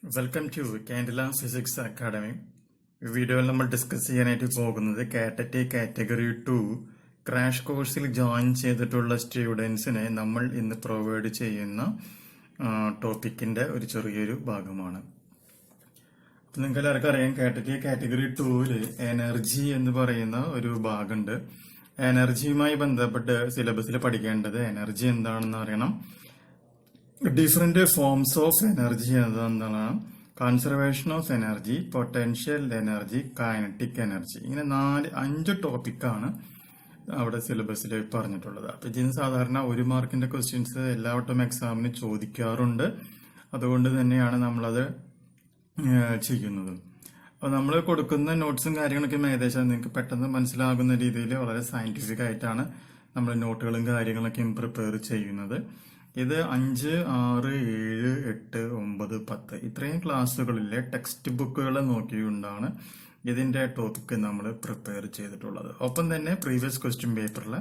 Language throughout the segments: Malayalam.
Welcome to Candela Physics Academy. വീഡിയോയിൽ നമ്മൾ ഡിസ്കസ് ചെയ്യാനായിട്ട് പോകുന്നത് k.TET കാറ്റഗറി 2 ക്രാഷ് കോഴ്സിൽ ജോയിൻ ചെയ്തിട്ടുള്ള സ്റ്റുഡൻസിനെ നമ്മൾ ഇന്ന് പ്രൊവൈഡ് ചെയ്യുന്ന ടോപ്പിക്കിന്റെ ഒരു ചെറിയൊരു ഭാഗമാണ്. അപ്പം നിങ്ങൾക്ക് എല്ലാവർക്കും അറിയാം, k.TET കാറ്റഗറി 2 എനർജി എന്ന് പറയുന്ന ഒരു ഭാഗമുണ്ട്. എനർജിയുമായി ബന്ധപ്പെട്ട് സിലബസിൽ പഠിക്കേണ്ടത് എനർജി എന്താണെന്ന് അറിയണം, ഡിഫറെന്റ് ഫോംസ് ഓഫ് എനർജി എന്താണ്, conservation of energy, potential energy, kinetic energy, ഇങ്ങനെ 5 ടോപ്പിക്കാണ് അവിടെ സിലബസിൽ പറഞ്ഞിട്ടുള്ളത്. അപ്പൊ ഇതിന് സാധാരണ 1 മാർക്കിന്റെ ക്വസ്റ്റ്യൻസ് എല്ലാവട്ടും എക്സാമിന് ചോദിക്കാറുണ്ട്. അതുകൊണ്ട് തന്നെയാണ് നമ്മളത് ചെയ്യുന്നത്. അപ്പൊ നമ്മൾ കൊടുക്കുന്ന നോട്ട്സും കാര്യങ്ങളൊക്കെ ഏകദേശം നിങ്ങൾക്ക് പെട്ടെന്ന് മനസ്സിലാകുന്ന രീതിയിൽ വളരെ സയന്റിഫിക് ആയിട്ടാണ് നമ്മൾ നോട്ടുകളും കാര്യങ്ങളൊക്കെ പ്രിപ്പയർ ചെയ്യുന്നത്. ഇത് 5, 6, 7, 8, 9, 10 ഇത്രയും ക്ലാസ്സുകളിലെ ടെക്സ്റ്റ് ബുക്കുകൾ നോക്കിക്കൊണ്ടാണ് ഇതിന്റെ ടോപ്പിക്ക് നമ്മൾ പ്രിപ്പയർ ചെയ്തിട്ടുള്ളത്. ഒപ്പം തന്നെ പ്രീവിയസ് ക്വസ്റ്റ്യൻ പേപ്പറിലെ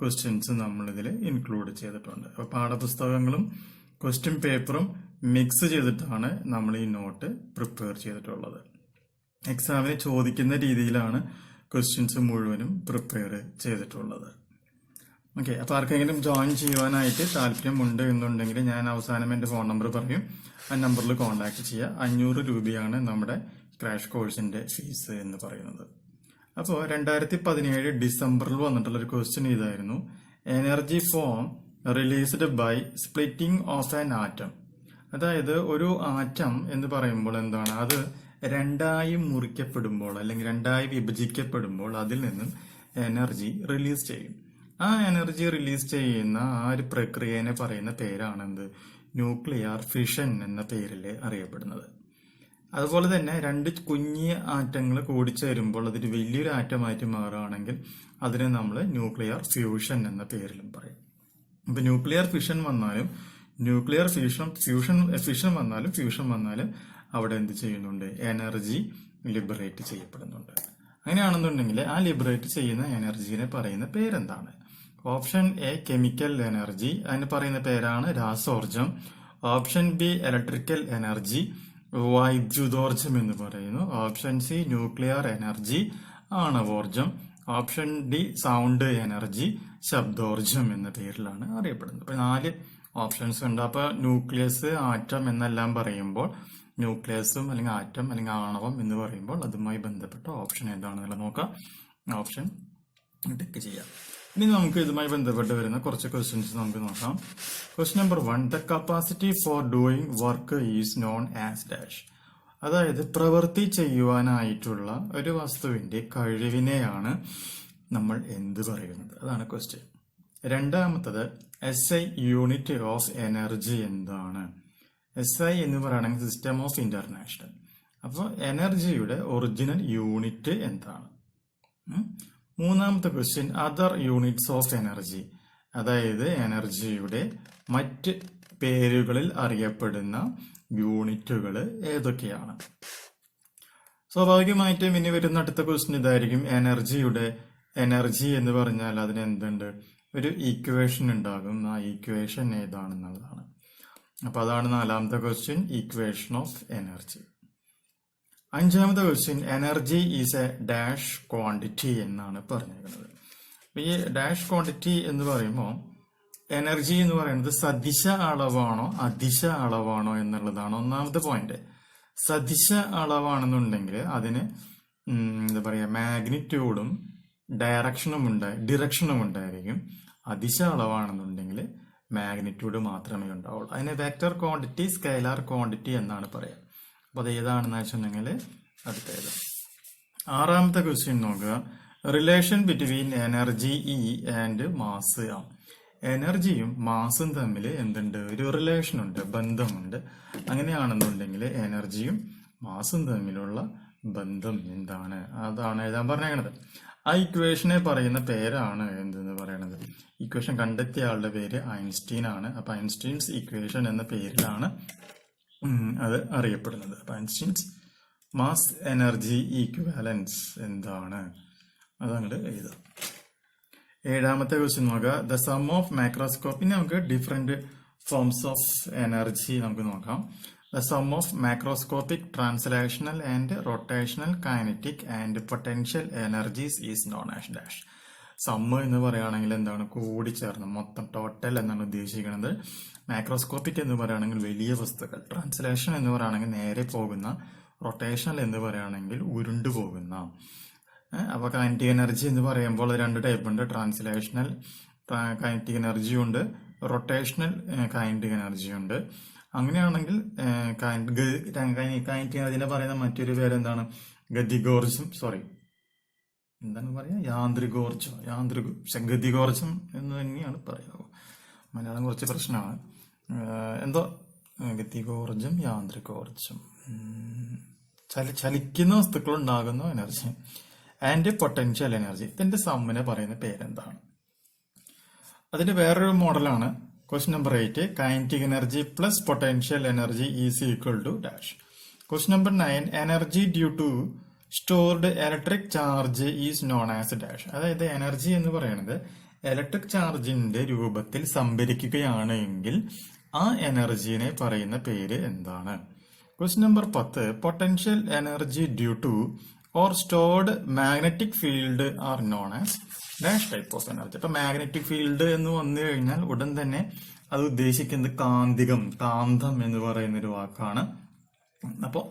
ക്വസ്റ്റ്യൻസ് നമ്മൾ ഇതിൽ ഇൻക്ലൂഡ് ചെയ്തിട്ടുണ്ട്. അപ്പോൾ പാഠപുസ്തകങ്ങളും ക്വസ്റ്റ്യൻ പേപ്പറും മിക്സ് ചെയ്തിട്ടാണ് നമ്മൾ ഈ നോട്ട് പ്രിപ്പയർ ചെയ്തിട്ടുള്ളത്. എക്സാമിന് ചോദിക്കുന്ന രീതിയിലാണ് ക്വസ്റ്റ്യൻസ് മുഴുവനും പ്രിപ്പയർ ചെയ്തിട്ടുള്ളത്. ഓക്കെ, അപ്പോൾ ആർക്കെങ്കിലും ജോയിൻ ചെയ്യുവാനായിട്ട് താല്പര്യമുണ്ട് എന്നുണ്ടെങ്കിൽ ഞാൻ അവസാനം എൻ്റെ ഫോൺ നമ്പർ പറയും, ആ നമ്പറിൽ കോൺടാക്ട് ചെയ്യുക. 500 രൂപയാണ് നമ്മുടെ ക്രാഷ് കോഴ്സിന്റെ ഫീസ് എന്ന് പറയുന്നത്. അപ്പോൾ 2017 ഡിസംബറിൽ വന്നിട്ടുള്ള ഒരു ക്വസ്റ്റ്യൻ ഇതായിരുന്നു: energy form released by splitting of an atom. അതായത് ഒരു ആറ്റം എന്ന് പറയുമ്പോൾ എന്താണ്, അത് 2ആയി മുറിക്കപ്പെടുമ്പോൾ അല്ലെങ്കിൽ 2ആയി വിഭജിക്കപ്പെടുമ്പോൾ അതിൽ നിന്നും എനർജി റിലീസ് ചെയ്യും. ആ എനർജി റിലീസ് ചെയ്യുന്ന ആ ഒരു പ്രക്രിയനെ പറയുന്ന പേരാണെന്ത്, ന്യൂക്ലിയർ ഫിഷൻ എന്ന പേരിൽ അറിയപ്പെടുന്നത്. അതുപോലെ തന്നെ 2 കുഞ്ഞിയ ആറ്റങ്ങൾ കൂടിച്ചേരുമ്പോൾ അതൊരു വലിയൊരു ആറ്റമായിട്ട് മാറുകയാണെങ്കിൽ അതിനെ നമ്മൾ ന്യൂക്ലിയർ ഫ്യൂഷൻ എന്ന പേരിലും പറയും. അപ്പൊ ന്യൂക്ലിയർ ഫിഷൻ വന്നാലും ഫ്യൂഷൻ വന്നാലും അവിടെ എന്ത് ചെയ്യുന്നുണ്ട്, എനർജി ലിബറേറ്റ് ചെയ്യപ്പെടുന്നുണ്ട്. അങ്ങനെയാണെന്നുണ്ടെങ്കിൽ ആ ലിബറേറ്റ് ചെയ്യുന്ന എനർജിനെ പറയുന്ന പേരെന്താണ്? ഓപ്ഷൻ എ കെമിക്കൽ എനർജി, അതിന് പറയുന്ന പേരാണ് രാസോർജം. ഓപ്ഷൻ ബി ഇലക്ട്രിക്കൽ എനർജി, വൈദ്യുതോർജം എന്ന് പറയുന്നു. ഓപ്ഷൻ സി ന്യൂക്ലിയർ എനർജി, ആണവോർജം. ഓപ്ഷൻ ഡി സൗണ്ട് എനർജി, ശബ്ദോർജം എന്ന പേരിലാണ് അറിയപ്പെടുന്നത്. അപ്പൊ 4 ഓപ്ഷൻസ് ഉണ്ട്. അപ്പൊ ന്യൂക്ലിയസ്, ആറ്റം എന്നെല്ലാം പറയുമ്പോൾ ന്യൂക്ലിയസും അല്ലെങ്കിൽ ആറ്റം അല്ലെങ്കിൽ ആണവം എന്ന് പറയുമ്പോൾ അതുമായി ബന്ധപ്പെട്ട ഓപ്ഷൻ ഏതാണെന്നുള്ള നോക്കാം. ഓപ്ഷൻ ടിക്ക് ചെയ്യാം. ഇനി നമുക്ക് ഇതുമായി ബന്ധപ്പെട്ട് വരുന്ന കുറച്ച് ക്വസ്റ്റ്യൻസ് നമുക്ക് നോക്കാം. Question number 1: the capacity four doing work is known as dash. അതായത് പ്രവൃത്തി ചെയ്യുവാനായിട്ടുള്ള ഒരു വസ്തുവിന്റെ കഴിവിനെയാണ് നമ്മൾ എന്ത് പറയുന്നത്, അതാണ് ക്വസ്റ്റ്യൻ. രണ്ടാമത്തത് SI യൂണിറ്റ് ഓഫ് എനർജി എന്താണ്? SI എന്ന് പറയുകയാണെങ്കിൽ സിസ്റ്റം ഓഫ് ഇന്റർനാഷണൽ. അപ്പോൾ എനർജിയുടെ ഒറിജിനൽ യൂണിറ്റ് എന്താണ്? മൂന്നാമത്തെ question other units of energy, അതായത് എനർജിയുടെ മറ്റ് പേരുകളിൽ അറിയപ്പെടുന്ന യൂണിറ്റുകൾ ഏതൊക്കെയാണ്? സ്വാഭാവികമായിട്ടും ഇനി വരുന്ന അടുത്ത ക്വസ്റ്റ്യൻ ഇതായിരിക്കും: എനർജി എന്ന് പറഞ്ഞാൽ അതിന് എന്തുണ്ട്, ഒരു ഈക്വേഷൻ ഉണ്ടാകും. ആ ഈക്വേഷൻ ഏതാണെന്നുള്ളതാണ്. അപ്പൊ അതാണ് 4ാമത്തെ question, equation of energy. 5ാമത്തെ question energy is A dash quantity എന്നാണ് പറഞ്ഞിരിക്കുന്നത്. ഈ ഡാഷ് ക്വാണ്ടിറ്റി എന്ന് പറയുമ്പോൾ എനർജി എന്ന് പറയുന്നത് സദിശ അളവാണോ അദിശ അളവാണോ എന്നുള്ളതാണ് 1ാമത്തെ പോയിന്റ്. സദിശ അളവാണെന്നുണ്ടെങ്കിൽ അതിന് എന്താ പറയാ, മാഗ്നിറ്റ്യൂഡും ഡിറക്ഷനും ഉണ്ടായിരിക്കും. അദിശ അളവാണെന്നുണ്ടെങ്കിൽ മാഗ്നിറ്റ്യൂഡ് മാത്രമേ ഉണ്ടാവുള്ളൂ. അതിന് വെക്ടർ ക്വാണ്ടിറ്റി, സ്കെയിലാർ ക്വാണ്ടിറ്റി എന്നാണ് പറയാം. അപ്പൊ അത് ഏതാണെന്ന് വെച്ചിട്ടുണ്ടെങ്കിൽ അടുത്തേത്. 6ാമത്തെ ക്വസ്റ്റ്യൻ നോക്കുക: relation between energy E and mass ആം. എനർജിയും മാസും തമ്മിൽ എന്തുണ്ട്, ഒരു റിലേഷൻ ഉണ്ട്, ബന്ധമുണ്ട്. അങ്ങനെയാണെന്നുണ്ടെങ്കിൽ എനർജിയും മാസും തമ്മിലുള്ള ബന്ധം എന്താണ്, അതാണ് എഴുതാൻ പറഞ്ഞത്. ആ ഇക്വേഷനെ പറയുന്ന പേരാണ് എന്തെന്ന് പറയണത്, ഇക്വേഷൻ കണ്ടെത്തിയ ആളുടെ പേര് ഐൻസ്റ്റീൻ ആണ്. അപ്പൊ ഐൻസ്റ്റീൻസ് ഇക്വേഷൻ എന്ന പേരിലാണ് അത് അറിയപ്പെടുന്നത്. അപ്പൊ ഐൻസ്റ്റീൻസ് മാസ് എനർജി ഈക്വാലൻസ് എന്താണ്, അതങ്ങോട്ട് എഴുതാം. 7ാമത്തെ ക്വസ്റ്റ്യൻ നോക്കുക: ദ സം ഓഫ് മാക്രോസ്കോപ്പ്. ഇനി നമുക്ക് ഡിഫറെന്റ് ഫോംസ് ഓഫ് എനർജി നമുക്ക് നോക്കാം. The sum of macroscopic, translational and rotational kinetic and potential energies is known as dash. Sum എന്ന് പറയുകയാണെങ്കിൽ എന്താണ്, കൂടിച്ചേർന്ന് മൊത്തം ടോട്ടൽ എന്നാണ് ഉദ്ദേശിക്കുന്നത്. മാക്രോസ്കോപ്പിക് എന്ന് പറയുകയാണെങ്കിൽ വലിയ വസ്തുക്കൾ, ട്രാൻസ്ലേഷൻ എന്ന് പറയുകയാണെങ്കിൽ നേരെ പോകുന്ന, റൊട്ടേഷണൽ എന്ന് പറയുകയാണെങ്കിൽ ഉരുണ്ടു പോകുന്ന. അപ്പോൾ കൈനറ്റിക് എനർജി എന്ന് പറയുമ്പോൾ രണ്ട് ടൈപ്പ് ഉണ്ട്. ട്രാൻസ്ലേഷണൽ കൈനറ്റിക് എനർജി ഉണ്ട്, റൊട്ടേഷണൽ കൈനറ്റിക് എനർജി ഉണ്ട്. അങ്ങനെയാണെങ്കിൽ കൈനറ്റിക് എനർജിനെ പറയുന്ന മറ്റൊരു പേര് എന്താണ്, ഗതികോർജം, എന്താണ് പറയുക, ഗതികോർജം എന്ന് തന്നെയാണ് പറയുക. മലയാളം കുറച്ച് പ്രശ്നമാണ്. ഗതികോർജം, യാന്ത്രികോർജം, ചലിക്കുന്ന വസ്തുക്കൾ ഉണ്ടാകുന്ന എനർജി ആൻഡ് പൊട്ടൻഷ്യൽ എനർജി. ഇതിന്റെ സമ്മിനെ പറയുന്ന പേരെന്താണ്? അതിന്റെ വേറൊരു മോഡലാണ് question number 8. Kinetic energy plus potential energy is equal to dash. Question number 9. Energy due to stored electric charge is known as dash. അതായത് എനർജി എന്ന് പറയുന്നത് ഇലക്ട്രിക് ചാർജിന്റെ രൂപത്തിൽ സംഭരിക്കുകയാണ് എങ്കിൽ ആ എനർജിനെ പറയുന്ന പേര് എന്താണ്? Question number 10. Potential energy due to or stored magnetic field are known as dash type of energy. അപ്പൊ മാഗ്നറ്റിക് ഫീൽഡ് എന്ന് വന്നു കഴിഞ്ഞാൽ ഉടൻ തന്നെ അത് ഉദ്ദേശിക്കുന്നത് കാന്തം എന്ന് പറയുന്ന ഒരു വാക്കാണ്. അപ്പോൾ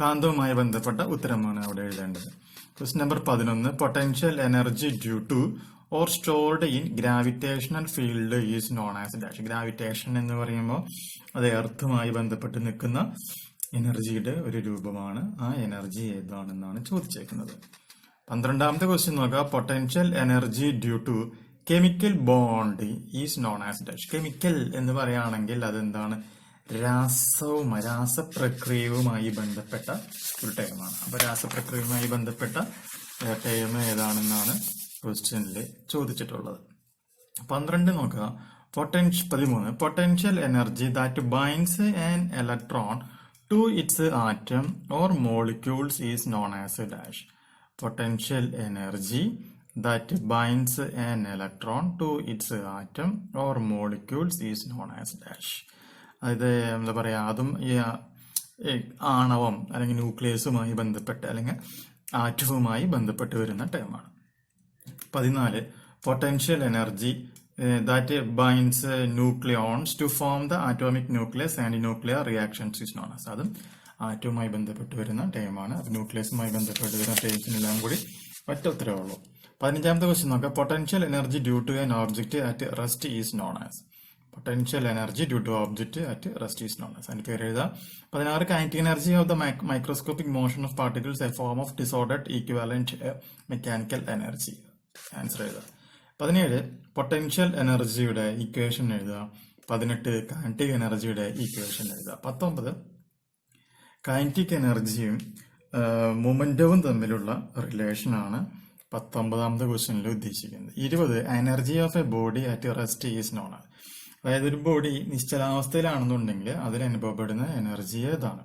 കാന്തവുമായി ബന്ധപ്പെട്ട ഉത്തരമാണ് അവിടെ എഴുതേണ്ടത്. Question number 11. Potential energy due to or stored in gravitational field is known as dash. Gravitation എന്ന് പറയുമ്പോൾ അത് എർത്തുമായി ബന്ധപ്പെട്ട് നിൽക്കുന്ന എനർജിയുടെ ഒരു രൂപമാണ്. ആ എനർജി ഏതാണെന്നാണ് ചോദിച്ചേക്കുന്നത്. 12ാമത്തെ ക്വസ്റ്റ്യൻ നോക്കുക. Potential energy due to chemical bond is known as dash. Chemical എന്ന് പറയുകയാണെങ്കിൽ അതെന്താണ്, രാസപ്രക്രിയയുമായി ബന്ധപ്പെട്ട ഒരു ടേമാണ്. അപ്പൊ രാസപ്രക്രിയയുമായി ബന്ധപ്പെട്ട ടേം ഏതാണെന്നാണ് ക്വസ്റ്റ്യനിൽ ചോദിച്ചിട്ടുള്ളത്. 12 നോക്കുക. 13. Potential energy that binds an electron to its atom or molecules is known as dash. Potential energy that binds an electron to its atom or molecules is known as dash. അതായത് എന്താ പറയാ, അതും ഈ ആണവം അല്ലെങ്കിൽ ന്യൂക്ലിയസുമായി ബന്ധപ്പെട്ട് അല്ലെങ്കിൽ ആറ്റവുമായി ബന്ധപ്പെട്ട് വരുന്ന ടേമാണ്. 14. Potential energy that binds nucleons to form the atomic nucleus and nuclear reactions is known as. അതും ആറ്റവുമായി ബന്ധപ്പെട്ട് വരുന്ന ടേമാണ്. അത് ന്യൂക്ലിയസുമായി ബന്ധപ്പെട്ട് വരുന്ന ടേംസിനെല്ലാം കൂടി ഒറ്റ ഉത്തരവുള്ളൂ. 15ാമത്തെ ക്വസ്റ്റ്യൻ നോക്കാം. Potential energy due to an object at rest is known as. Potential energy due to object at rest is known as. അതിന്റെ പേര് എഴുതാം. 16. Kinetic energy of the microscopic motion of particles a form of disordered equivalent mechanical energy. Answer എഴുതാം. 17. പൊട്ടൻഷ്യൽ എനർജിയുടെ ഇക്വേഷൻ എഴുതുക. 18. കൈനറ്റിക് എനർജിയുടെ ഇക്വേഷൻ എഴുതുക. 19. കൈനറ്റിക് എനർജിയും മൊമെന്റവും തമ്മിലുള്ള റിലേഷനാണ് 19ാമത്തെ ക്വസ്റ്റ്യനിൽ ഉദ്ദേശിക്കുന്നത്. 20. Energy of a body at rest is known as. അതായത് ഒരു ബോഡി നിശ്ചലാവസ്ഥയിലാണെന്നുണ്ടെങ്കിൽ അതിൽ അനുഭവപ്പെടുന്ന എനർജി ഏതാണ്?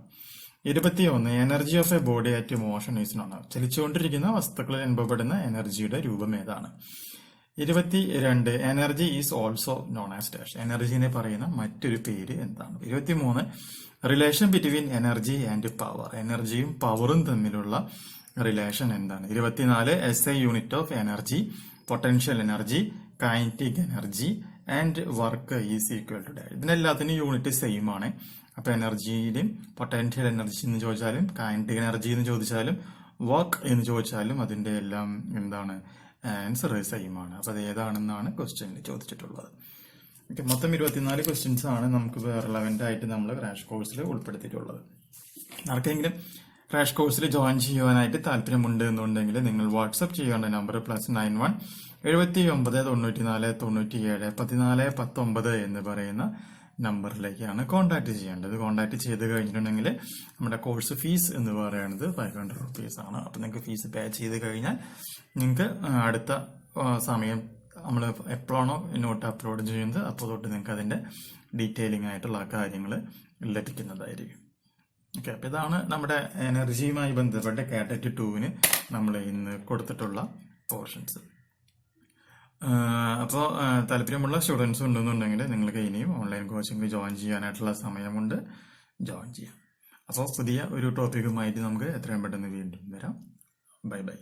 21. Energy of a body at motion is known as. ചലിച്ചുകൊണ്ടിരിക്കുന്ന വസ്തുക്കളിൽ അനുഭവപ്പെടുന്ന എനർജിയുടെ രൂപം ഏതാണ്? 22. Energy is also known as dash. എനർജിനെ പറയുന്ന മറ്റൊരു പേര് എന്താണ്? 23. Relation between energy and power. എനർജിയും പവറും തമ്മിലുള്ള റിലേഷൻ എന്താണ്? 24. S A unit of energy, potential energy, kinetic energy and work is equal to dash. ഇതിനെല്ലാത്തിനും യൂണിറ്റ് സെയിം ആണ്. അപ്പൊ എനർജിയിലും പൊട്ടൻഷ്യൽ എനർജി എന്ന് ചോദിച്ചാലും കൈനറ്റിക് എനർജി എന്ന് ചോദിച്ചാലും വർക്ക് എന്ന് ചോദിച്ചാലും അതിന്റെ എല്ലാം എന്താണ്, ആൻസർ സെയിം ആണ്. അപ്പൊ അത് ഏതാണെന്നാണ് ക്വസ്റ്റ്യനിൽ ചോദിച്ചിട്ടുള്ളത്. ഓക്കെ, മൊത്തം 24 ക്വസ്റ്റ്യൻസ് ആണ് നമുക്ക് റിലവന്റ് ആയിട്ട് നമ്മൾ ക്രാഷ് കോഴ്സിൽ ഉൾപ്പെടുത്തിയിട്ടുള്ളത്. ആർക്കെങ്കിലും ക്രാഷ് കോഴ്സിൽ ജോയിൻ ചെയ്യുവാനായിട്ട് താല്പര്യമുണ്ട് എന്നുണ്ടെങ്കിൽ നിങ്ങൾ വാട്സ്ആപ്പ് ചെയ്യേണ്ട നമ്പർ +91 79 94 97 14 19 എന്ന് പറയുന്ന നമ്പറിലേക്കാണ് കോൺടാക്ട് ചെയ്യേണ്ടത്. കോൺടാക്ട് ചെയ്ത് കഴിഞ്ഞിട്ടുണ്ടെങ്കിൽ നമ്മുടെ കോഴ്സ് ഫീസ് എന്ന് പറയുന്നത് 500 rupees ആണ്. അപ്പൊ നിങ്ങൾക്ക് ഫീസ് പേ ചെയ്ത് കഴിഞ്ഞാൽ നിങ്ങൾക്ക് അടുത്ത സമയം നമ്മൾ എപ്പോഴാണോ നോട്ട് അപ്ലോഡ് ചെയ്യുന്നത് അപ്പോൾ തൊട്ട് നിങ്ങൾക്ക് അതിന്റെ ഡീറ്റെയിലിംഗ് ആയിട്ടുള്ള കാര്യങ്ങൾ ലഭിക്കുന്നതായിരിക്കും. ഓക്കെ, അപ്പൊ ഇതാണ് നമ്മുടെ എനർജിയുമായി ബന്ധപ്പെട്ട k.TET 2-ന് നമ്മൾ ഇന്ന് കൊടുത്തിട്ടുള്ള പോർഷൻസ്. അപ്പോൾ താല്പര്യമുള്ള സ്റ്റുഡൻസ് ഉണ്ടെന്നുണ്ടെങ്കിൽ നിങ്ങൾക്ക് ഇനിയും ഓൺലൈൻ കോച്ചിങ് ജോയിൻ ചെയ്യാനായിട്ടുള്ള സമയമുണ്ട്, ജോയിൻ ചെയ്യാം. അപ്പോൾ പുതിയ ഒരു ടോപ്പിക്കുമായിട്ട് നമുക്ക് എത്രയും പെട്ടെന്ന് വീണ്ടും വരാം. Bye bye.